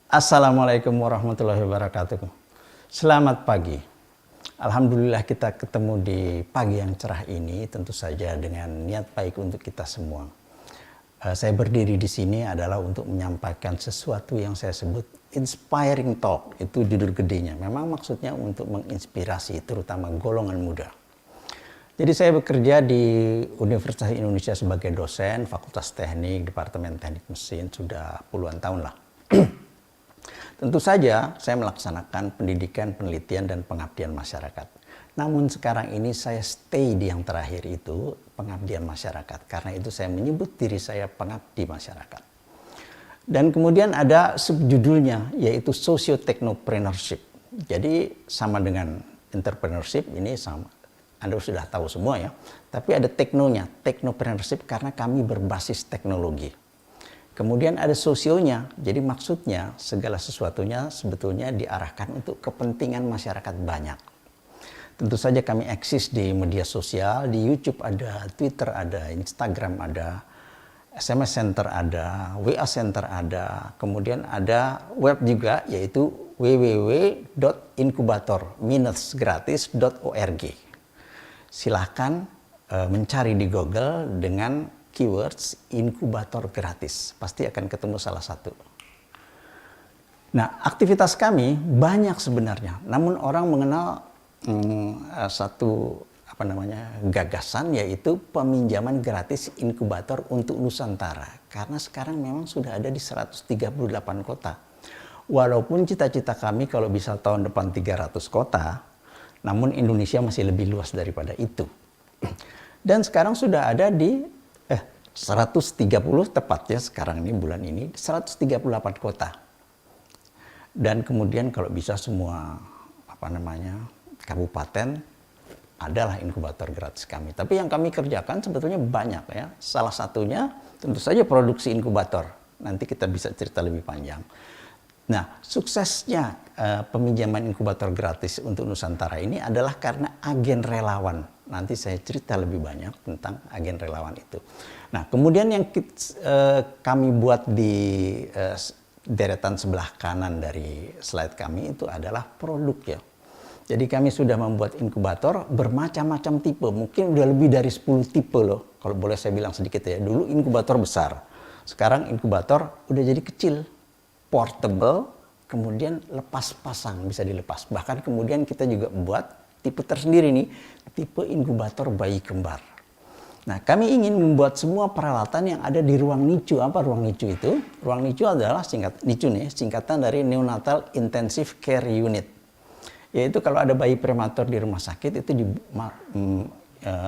Assalamualaikum warahmatullahi wabarakatuh. Selamat pagi. Alhamdulillah kita ketemu di pagi yang cerah ini, tentu saja dengan niat baik untuk kita semua. Saya berdiri di sini adalah untuk menyampaikan sesuatu yang saya sebut inspiring talk. Itu judul gedenya. Memang maksudnya untuk menginspirasi terutama golongan muda. Jadi saya bekerja di Universitas Indonesia sebagai dosen Fakultas Teknik, Departemen Teknik Mesin sudah puluhan tahun lah. Tentu saja saya melaksanakan pendidikan, penelitian, dan pengabdian masyarakat. Namun sekarang ini saya stay di yang terakhir itu, pengabdian masyarakat. Karena itu saya menyebut diri saya pengabdi masyarakat. Dan kemudian ada subjudulnya, yaitu socio-technopreneurship. Jadi sama dengan entrepreneurship, ini sama. Anda sudah tahu semua ya. Tapi ada teknonya, technopreneurship karena kami berbasis teknologi. Kemudian ada sosionya, jadi maksudnya segala sesuatunya sebetulnya diarahkan untuk kepentingan masyarakat banyak. Tentu saja kami eksis di media sosial, di YouTube ada, Twitter ada, Instagram ada, SMS Center ada, WA Center ada, kemudian ada web juga yaitu www.inkubator-gratis.org. Silahkan mencari di Google dengan keywords inkubator gratis, pasti akan ketemu salah satu. Nah, aktivitas kami banyak sebenarnya, namun orang mengenal satu gagasan, yaitu peminjaman gratis inkubator untuk Nusantara. Karena sekarang memang sudah ada di 138 kota. Walaupun cita-cita kami kalau bisa tahun depan 300 kota, namun Indonesia masih lebih luas daripada itu. Dan sekarang sudah ada di 130 tepatnya sekarang ini bulan ini 138 kota. Dan kemudian kalau bisa semua kabupaten adalah inkubator gratis kami. Tapi yang kami kerjakan sebetulnya banyak ya. Salah satunya tentu saja produksi inkubator. Nanti kita bisa cerita lebih panjang. Nah, suksesnya peminjaman inkubator gratis untuk Nusantara ini adalah karena agen relawan. Nanti saya cerita lebih banyak tentang agen relawan itu. Nah, kemudian yang kami buat di deretan sebelah kanan dari slide kami itu adalah produk ya. Jadi kami sudah membuat inkubator bermacam-macam tipe. Mungkin udah lebih dari 10 tipe loh. Kalau boleh saya bilang sedikit ya. Dulu inkubator besar. Sekarang inkubator udah jadi kecil. Portable, kemudian lepas pasang, bisa dilepas. Bahkan kemudian kita juga buat tipe tersendiri nih, tipe inkubator bayi kembar. Nah, kami ingin membuat semua peralatan yang ada di ruang NICU. Apa ruang NICU itu? Ruang NICU adalah singkatan dari Neonatal Intensive Care Unit. Yaitu kalau ada bayi prematur di rumah sakit itu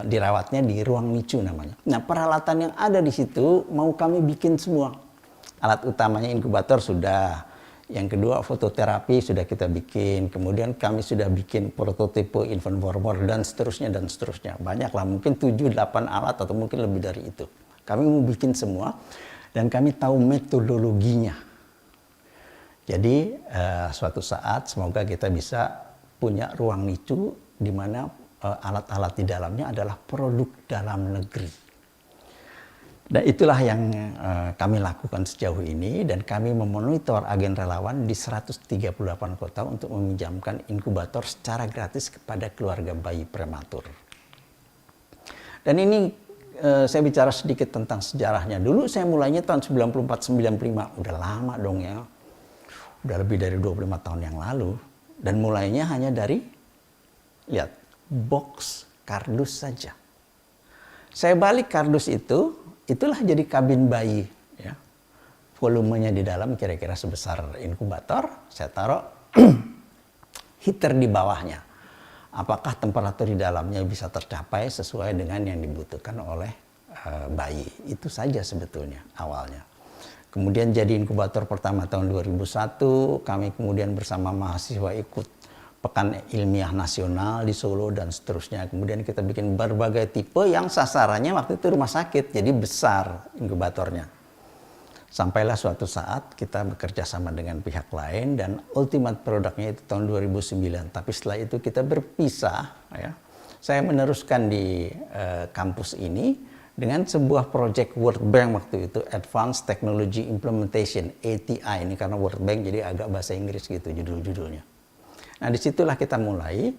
dirawatnya di ruang NICU namanya. Nah, peralatan yang ada di situ mau kami bikin semua. Alat utamanya inkubator sudah. Yang kedua fototerapi sudah kita bikin. Kemudian kami sudah bikin prototipe infant formula dan seterusnya dan seterusnya. Banyaklah, mungkin 7-8 alat atau mungkin lebih dari itu. Kami mau bikin semua dan kami tahu metodologinya. Jadi suatu saat semoga kita bisa punya ruang NICU di mana alat-alat di dalamnya adalah produk dalam negeri. Dan itulah yang kami lakukan sejauh ini dan kami memonitor agen relawan di 138 kota untuk meminjamkan inkubator secara gratis kepada keluarga bayi prematur. Dan ini saya bicara sedikit tentang sejarahnya. Dulu saya mulainya tahun 94-95, udah lama dong ya. Udah lebih dari 25 tahun yang lalu. Dan mulainya hanya dari, lihat, box kardus saja. Saya balik kardus itu, itulah jadi kabin bayi. Ya. Volumenya di dalam kira-kira sebesar inkubator. Saya taruh heater di bawahnya. Apakah temperatur di dalamnya bisa tercapai sesuai dengan yang dibutuhkan oleh bayi. Itu saja sebetulnya awalnya. Kemudian jadi inkubator pertama tahun 2001. Kami kemudian bersama mahasiswa ikut Pekan Ilmiah Nasional di Solo dan seterusnya. Kemudian kita bikin berbagai tipe yang sasarannya waktu itu rumah sakit. Jadi besar inkubatornya. Sampailah suatu saat kita bekerja sama dengan pihak lain dan ultimate produknya itu tahun 2009. Tapi setelah itu kita berpisah. Ya. Saya meneruskan di kampus ini dengan sebuah project World Bank waktu itu, Advanced Technology Implementation, ATI. Ini karena World Bank jadi agak bahasa Inggris gitu judul-judulnya. Nah, disitulah kita mulai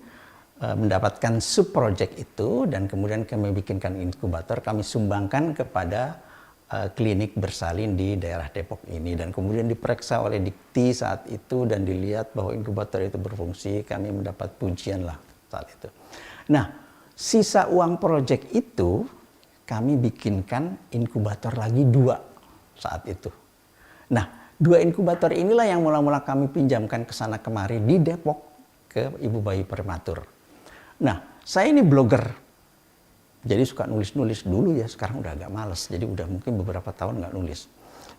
mendapatkan sub-project itu, dan kemudian kami bikinkan inkubator, kami sumbangkan kepada klinik bersalin di daerah Depok ini, dan kemudian diperiksa oleh Dikti saat itu dan dilihat bahwa inkubator itu berfungsi. Kami mendapat pujian lah saat itu. Nah, sisa uang proyek itu kami bikinkan inkubator lagi 2 saat itu. Nah, 2 inkubator inilah yang mula-mula kami pinjamkan ke sana kemari di Depok ke ibu bayi prematur. Nah, saya ini blogger. Jadi suka nulis-nulis dulu ya, sekarang udah agak males. Jadi udah mungkin beberapa tahun nggak nulis.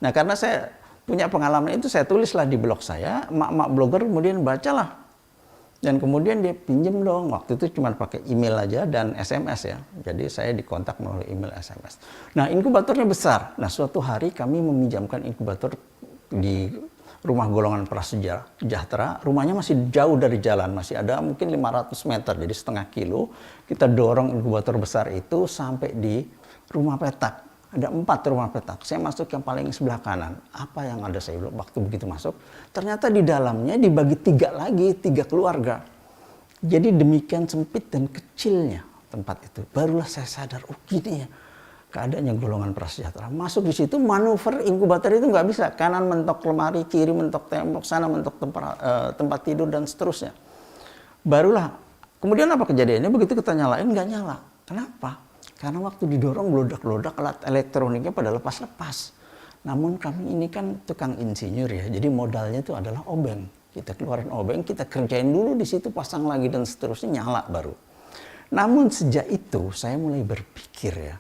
Nah, karena saya punya pengalaman itu, saya tulislah di blog saya, emak-emak blogger kemudian bacalah. Dan kemudian dia pinjem dong, waktu itu cuma pakai email aja dan SMS ya. Jadi saya dikontak melalui email SMS. Nah, inkubatornya besar. Nah, suatu hari kami meminjamkan inkubator di rumah golongan prasejahtera. Rumahnya masih jauh dari jalan, masih ada mungkin 500 meter, jadi setengah kilo. Kita dorong inkubator besar itu sampai di rumah petak. Ada 4 rumah petak. Saya masuk yang paling sebelah kanan. Apa yang ada saya bilang waktu begitu masuk? Ternyata di dalamnya dibagi 3 lagi, 3 keluarga. Jadi demikian sempit dan kecilnya tempat itu. Barulah saya sadar, oh gini ya keadaannya golongan prasejahtera. Masuk di situ, manuver inkubator itu nggak bisa. Kanan mentok lemari, kiri mentok tembok, sana mentok tempat tidur, dan seterusnya. Barulah, kemudian apa kejadiannya? Begitu kita nyalain, nggak nyala. Kenapa? Karena waktu didorong, gelodak-gelodak, alat elektroniknya pada lepas-lepas. Namun kami ini kan tukang insinyur ya, jadi modalnya itu adalah obeng. Kita keluarin obeng, kita kerjain dulu di situ, pasang lagi, dan seterusnya, nyala baru. Namun sejak itu, saya mulai berpikir ya,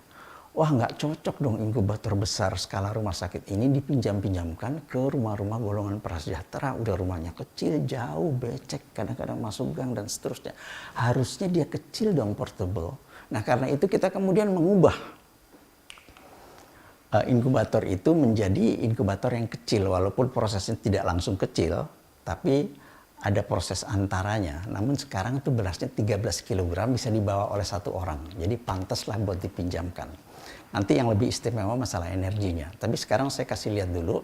wah nggak cocok dong inkubator besar skala rumah sakit ini dipinjam-pinjamkan ke rumah-rumah golongan prasejahtera. Udah rumahnya kecil, jauh, becek, kadang-kadang masuk gang dan seterusnya. Harusnya dia kecil dong, portable. Nah, karena itu kita kemudian mengubah inkubator itu menjadi inkubator yang kecil. Walaupun prosesnya tidak langsung kecil, tapi ada proses antaranya. Namun sekarang itu berasnya 13 kg bisa dibawa oleh 1 orang. Jadi pantaslah buat dipinjamkan. Nanti yang lebih istimewa masalah energinya. Tapi sekarang saya kasih lihat dulu.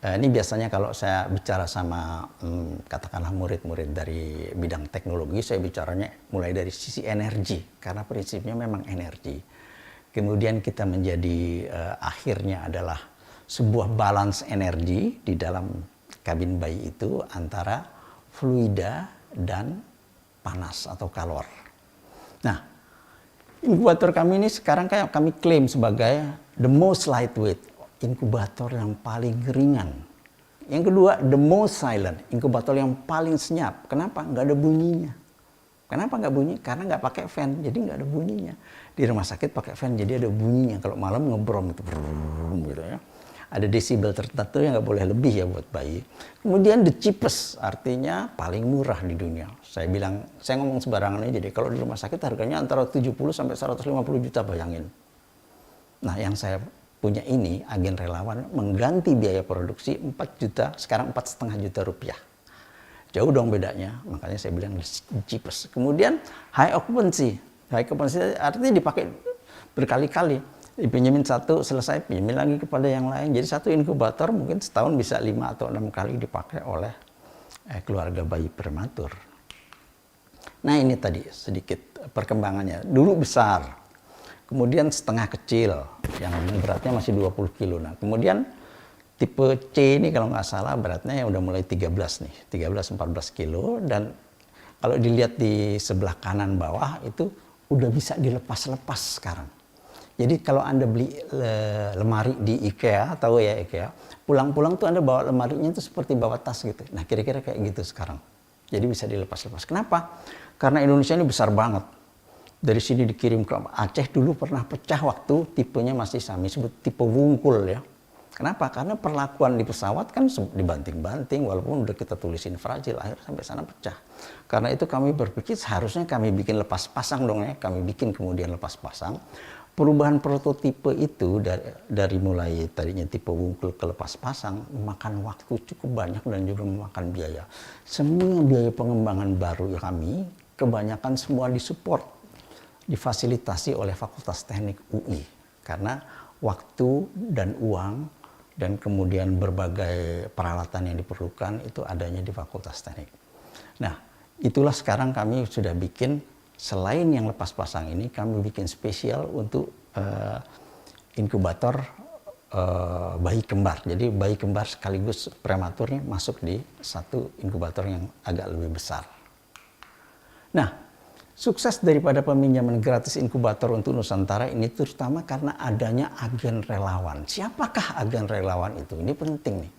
Ini biasanya kalau saya bicara sama katakanlah murid-murid dari bidang teknologi, saya bicaranya mulai dari sisi energi. Karena prinsipnya memang energi. Kemudian kita menjadi akhirnya adalah sebuah balance energi di dalam kabin bayi itu antara fluida dan panas atau kalor. Nah, inkubator kami ini sekarang kayak kami klaim sebagai the most lightweight, inkubator yang paling ringan. Yang kedua, the most silent, inkubator yang paling senyap. Kenapa? Nggak ada bunyinya. Kenapa nggak bunyi? Karena nggak pakai fan, jadi nggak ada bunyinya. Di rumah sakit pakai fan, jadi ada bunyinya. Kalau malam ngebrom itu, gitu ya. Ada desibel tertentu yang nggak boleh lebih ya buat bayi. Kemudian the cheapest, artinya paling murah di dunia. Saya bilang, saya ngomong sembarangan aja deh. Kalau di rumah sakit harganya antara 70 sampai 150 juta, bayangin. Nah, yang saya punya ini, agen relawan, mengganti biaya produksi 4 juta, sekarang 4,5 juta rupiah. Jauh dong bedanya, makanya saya bilang the cheapest. Kemudian high occupancy. High occupancy artinya dipakai berkali-kali. Dipinjemin 1, selesai, pinjemin lagi kepada yang lain. Jadi 1 inkubator mungkin setahun bisa 5 atau 6 kali dipakai oleh keluarga bayi prematur. Nah, ini tadi sedikit perkembangannya. Dulu besar, kemudian setengah kecil, yang beratnya masih 20 kilo. Nah, kemudian tipe C ini kalau nggak salah beratnya yang udah mulai 13 nih, 13-14 kilo. Dan kalau dilihat di sebelah kanan bawah itu udah bisa dilepas-lepas sekarang. Jadi kalau Anda beli lemari di IKEA, tahu ya IKEA, pulang-pulang tuh Anda bawa lemarinya itu seperti bawa tas gitu. Nah, kira-kira kayak gitu sekarang. Jadi bisa dilepas-lepas. Kenapa? Karena Indonesia ini besar banget. Dari sini dikirim ke Aceh, dulu pernah pecah waktu tipenya masih kami sebut tipe wungkul ya. Kenapa? Karena perlakuan di pesawat kan dibanting-banting, walaupun udah kita tulisin fragile, akhirnya sampai sana pecah. Karena itu kami berpikir seharusnya kami bikin lepas pasang dong ya. Kami bikin kemudian lepas pasang. Perubahan prototipe itu dari mulai tadinya tipe wungkul ke lepas pasang memakan waktu cukup banyak dan juga memakan biaya. Semua biaya pengembangan baru kami kebanyakan semua disupport, difasilitasi oleh Fakultas Teknik UI. Karena waktu dan uang dan kemudian berbagai peralatan yang diperlukan itu adanya di Fakultas Teknik. Nah, itulah sekarang kami sudah bikin, selain yang lepas pasang ini, kami bikin spesial untuk inkubator bayi kembar. Jadi bayi kembar sekaligus prematurnya masuk di satu inkubator yang agak lebih besar. Nah, sukses daripada peminjaman gratis inkubator untuk Nusantara ini terutama karena adanya agen relawan. Siapakah agen relawan itu? Ini penting nih.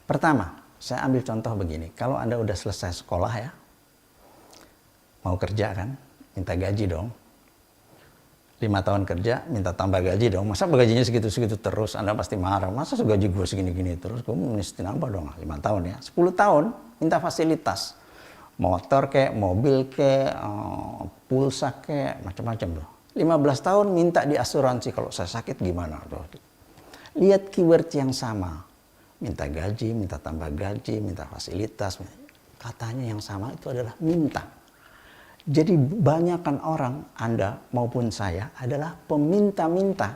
Pertama, saya ambil contoh begini. Kalau Anda udah selesai sekolah ya, mau kerja kan, minta gaji dong. 5 tahun kerja, minta tambah gaji dong. Masa gajinya segitu-segitu terus, Anda pasti marah. Masa gaji gue segini-gini terus, gue mesti nambah dong. 5 tahun ya, 10 tahun minta fasilitas. Motor kek, mobil kek, pulsa kek, macam-macam loh. 15 tahun minta di asuransi, kalau saya sakit gimana tuh. Lihat keyword yang sama. Minta gaji, minta tambah gaji, minta fasilitas. Katanya yang sama itu adalah minta. Jadi banyakkan orang, Anda maupun saya, adalah peminta-minta.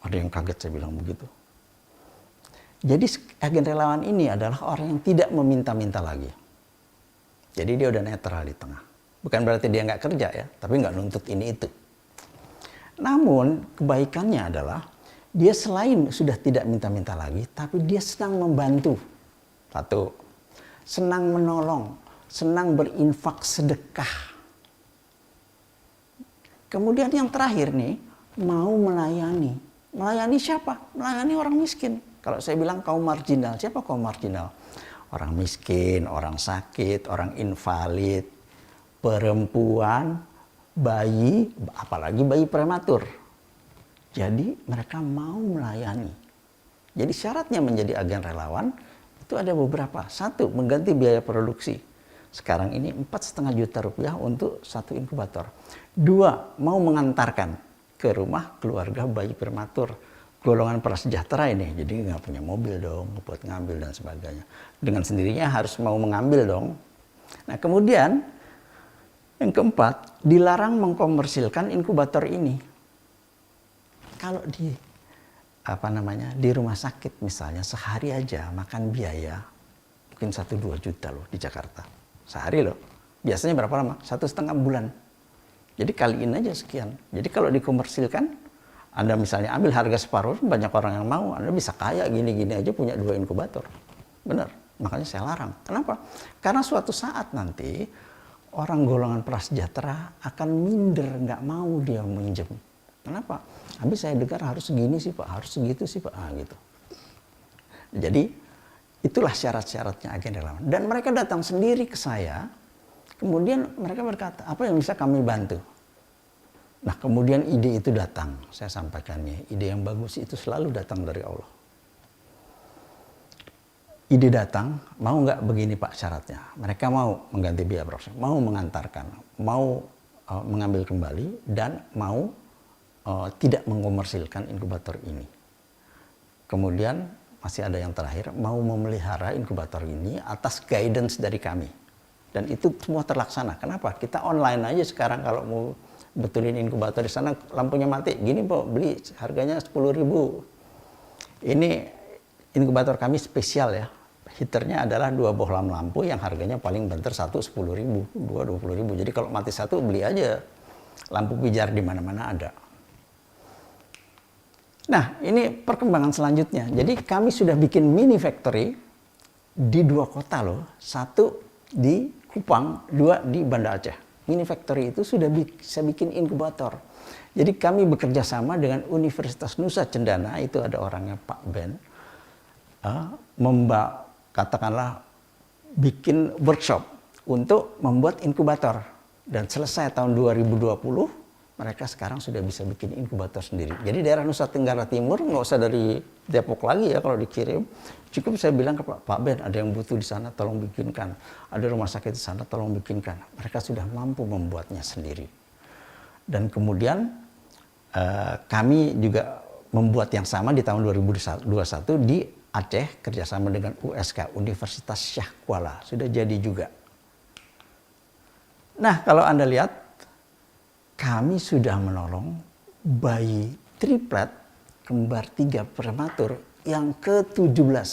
Ada yang kaget saya bilang begitu. Jadi agen relawan ini adalah orang yang tidak meminta-minta lagi. Jadi dia udah netral di tengah. Bukan berarti dia nggak kerja ya, tapi nggak nuntut ini itu. Namun kebaikannya adalah dia selain sudah tidak minta-minta lagi, tapi dia senang membantu. Satu, senang menolong, senang berinfak sedekah. Kemudian yang terakhir nih, mau melayani. Melayani siapa? Melayani orang miskin. Kalau saya bilang kaum marginal, siapa kaum marginal? Orang miskin, orang sakit, orang invalid, perempuan, bayi, apalagi bayi prematur. Jadi mereka mau melayani. Jadi syaratnya menjadi agen relawan itu ada beberapa. Satu, mengganti biaya produksi. Sekarang ini 4,5 juta rupiah untuk satu inkubator. 2, mau mengantarkan ke rumah keluarga bayi prematur. Golongan prasejahtera ini, jadi nggak punya mobil dong, buat ngambil dan sebagainya. Dengan sendirinya harus mau mengambil dong. Nah kemudian yang keempat, dilarang mengkomersilkan inkubator ini. Kalau di di rumah sakit misalnya sehari aja makan biaya mungkin 1-2 juta loh di Jakarta sehari loh. Biasanya berapa lama? 1,5 bulan. Jadi kaliin aja sekian. Jadi kalau dikomersilkan, Anda misalnya ambil harga separuh, banyak orang yang mau. Anda bisa kaya gini-gini aja punya 2 inkubator. Benar. Makanya saya larang. Kenapa? Karena suatu saat nanti orang golongan prasejahtera akan minder, nggak mau dia minjem. Kenapa? Habis saya dengar harus segini sih Pak, harus segitu sih Pak. Gitu. Jadi itulah syarat-syaratnya agen relawan. Dan mereka datang sendiri ke saya. Kemudian mereka berkata, apa yang bisa kami bantu? Nah kemudian ide itu datang, saya sampaikannya. Ide yang bagus itu selalu datang dari Allah. Ide datang, mau nggak begini Pak syaratnya? Mereka mau mengganti biaya produksi, mau mengantarkan, mau mengambil kembali, dan mau tidak mengomersilkan inkubator ini. Kemudian masih ada yang terakhir, mau memelihara inkubator ini atas guidance dari kami. Dan itu semua terlaksana. Kenapa? Kita online aja sekarang kalau mau betulin inkubator di sana, lampunya mati. Gini Pak, beli harganya 10.000. Ini inkubator kami spesial ya. Heaternya adalah 2 bohlam lampu yang harganya paling banter 1 10.000, 2 20.000. Jadi kalau mati satu beli aja. Lampu pijar di mana-mana ada. Nah, ini perkembangan selanjutnya. Jadi kami sudah bikin mini factory di 2 kota loh. 1 di Kupang, 2 di Banda Aceh. Mini factory itu sudah bisa bikin inkubator. Jadi kami bekerja sama dengan Universitas Nusa Cendana, itu ada orangnya Pak Ben, katakanlah bikin workshop untuk membuat inkubator. Dan selesai tahun 2020, mereka sekarang sudah bisa bikin inkubator sendiri. Jadi daerah Nusa Tenggara Timur, nggak usah dari Depok lagi ya kalau dikirim. Cukup saya bilang ke Pak Ben, ada yang butuh di sana, tolong bikinkan. Ada rumah sakit di sana, tolong bikinkan. Mereka sudah mampu membuatnya sendiri. Dan kemudian kami juga membuat yang sama di tahun 2021 di Aceh, kerjasama dengan USK, Universitas Syah Kuala. Sudah jadi juga. Nah, kalau Anda lihat, kami sudah menolong bayi triplet, kembar 3 prematur yang ke-17.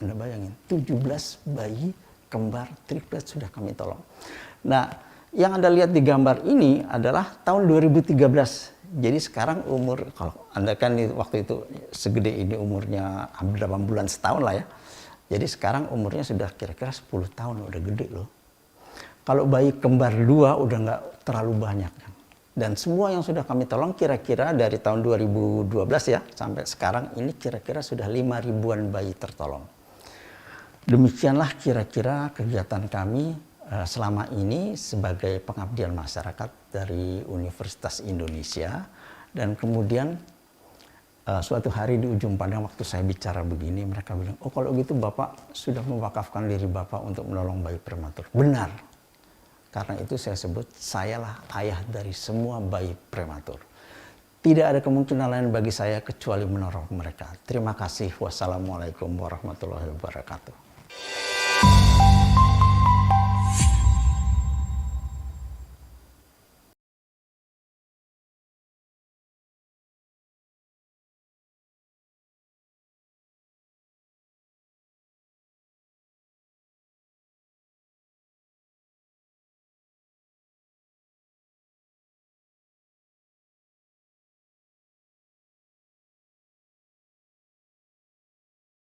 Anda bayangin, 17 bayi kembar triplet sudah kami tolong. Nah, yang Anda lihat di gambar ini adalah tahun 2013. Jadi sekarang umur, kalau Anda kan waktu itu segede ini umurnya hampir 8 bulan, setahun lah ya. Jadi sekarang umurnya sudah kira-kira 10 tahun, udah gede loh. Kalau bayi kembar 2 udah nggak terlalu banyak. Dan semua yang sudah kami tolong kira-kira dari tahun 2012 ya sampai sekarang ini kira-kira sudah 5.000-an bayi tertolong. Demikianlah kira-kira kegiatan kami selama ini sebagai pengabdian masyarakat dari Universitas Indonesia. Dan kemudian suatu hari di ujung pandang waktu saya bicara begini, mereka bilang, oh kalau gitu Bapak sudah mewakafkan diri Bapak untuk menolong bayi prematur. Benar. Karena itu saya sebut, sayalah ayah dari semua bayi prematur. Tidak ada kemungkinan lain bagi saya kecuali menolong mereka. Terima kasih. Wassalamualaikum warahmatullahi wabarakatuh.